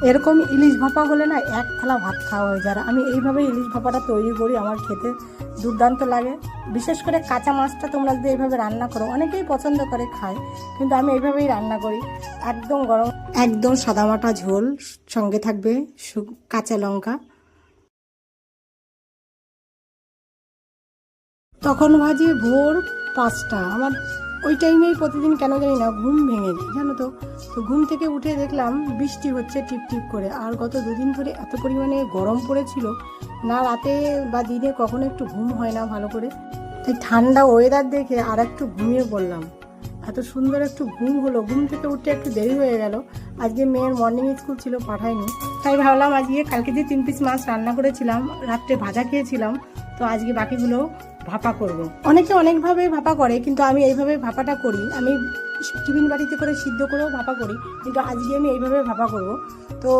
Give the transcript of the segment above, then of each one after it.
এরকম ইলিশ ভাপা হলে না এক থালা ভাত খাওয়া হয়ে যায়। আমি এইভাবে ইলিশ ভাপাটা তৈরি করি, আমার খেতে দুর্দান্ত লাগে। বিশেষ করে কাঁচা মাছটা তোমরা যদি এইভাবে রান্না করো, অনেকেই পছন্দ করে খায়, কিন্তু আমি এইভাবেই রান্না করি। একদম গরম, একদম সাদামাটা ঝোল, সঙ্গে থাকবে কাঁচা লঙ্কা। তখন বাজে ভোর 5টা। আমার ওই টাইমেই প্রতিদিন কেন জানি না ঘুম ভেঙে যায়, জানো তো। তো ঘুম থেকে উঠে দেখলাম বৃষ্টি হচ্ছে টিপ টিপ করে। আর গত দুদিন ধরে এত পরিমাণে গরম পড়েছিল না, রাতে বা দিনে কখনো একটু ঘুম হয় না ভালো করে। তাই ঠান্ডা ওয়েদার দেখে আর একটু ঘুমিয়ে পড়লাম। এত সুন্দর একটু ঘুম হলো, ঘুম থেকে উঠতে একটু দেরি হয়ে গেল। আজকে মেয়ের মর্নিং স্কুল ছিল, পাঠাইনি। তাই ভাবলাম আজকে, কালকে যে 3 পিস মাছ রান্না করেছিলাম, রাত্রে ভাজা খেয়েছিলাম, তো আজকে বাকিগুলো ভাপা করব। অনেকে অনেকভাবে ভাপা করে, কিন্তু আমি এইভাবে ভাপাটা করি। আমি টিফিন বাটিতে করে সিদ্ধ করেও ভাপা করি, কিন্তু আজকে আমি এইভাবে ভাপা করব। তো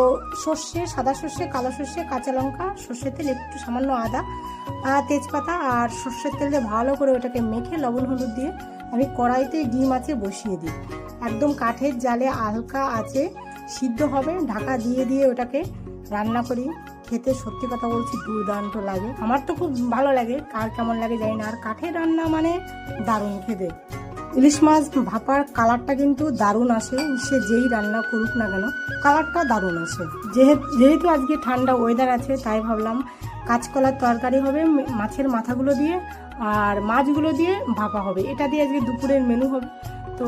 সর্ষে, সাদা সর্ষে, কালো সর্ষে, কাঁচা লঙ্কা, সর্ষের তেল, একটু সামান্য আদা, তেজপাতা আর সর্ষের তেল দিয়ে ভালো করে ওটাকে মেখে লবণ হলুদ দিয়ে আমি কড়াইতে ডিম আছে বসিয়ে দিই। একদম কাঠের জালে হালকা আছে সিদ্ধ হবে, ঢাকা দিয়ে দিয়ে ওটাকে রান্না করি। খেতে সত্যি কথা বলছি দুর্দান্ত লাগে, আমার তো খুব ভালো লাগে, কার কেমন লাগে জানি না। আর কাঠের রান্না মানে দারুণ খেতে। ইলিশ মাছ ভাপার কালারটা কিন্তু দারুণ আসে, সে যেই রান্না করুক না কেন কালারটা দারুণ আসে। যেহেতু আজকে ঠান্ডা ওয়েদার আছে, তাই ভাবলাম কাঁচকলার তরকারি হবে মাছের মাথাগুলো দিয়ে, আর মাছগুলো দিয়ে ভাপা হবে। এটা দিয়ে আজকে দুপুরের মেনু হবে। তো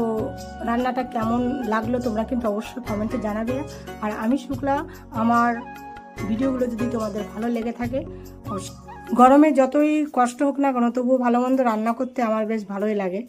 রান্নাটা কেমন লাগলো তোমরা কিন্তু অবশ্যই কমেন্টে জানাবে। আর আমি শুক্লা, আমার ভিডিওগুলো যদি তোমাদের ভালো লেগে থাকে, গরমে যতই কষ্ট হোক না কেন তবুও ভালো মন্দ রান্না করতে আমার বেশ ভালোই লাগে।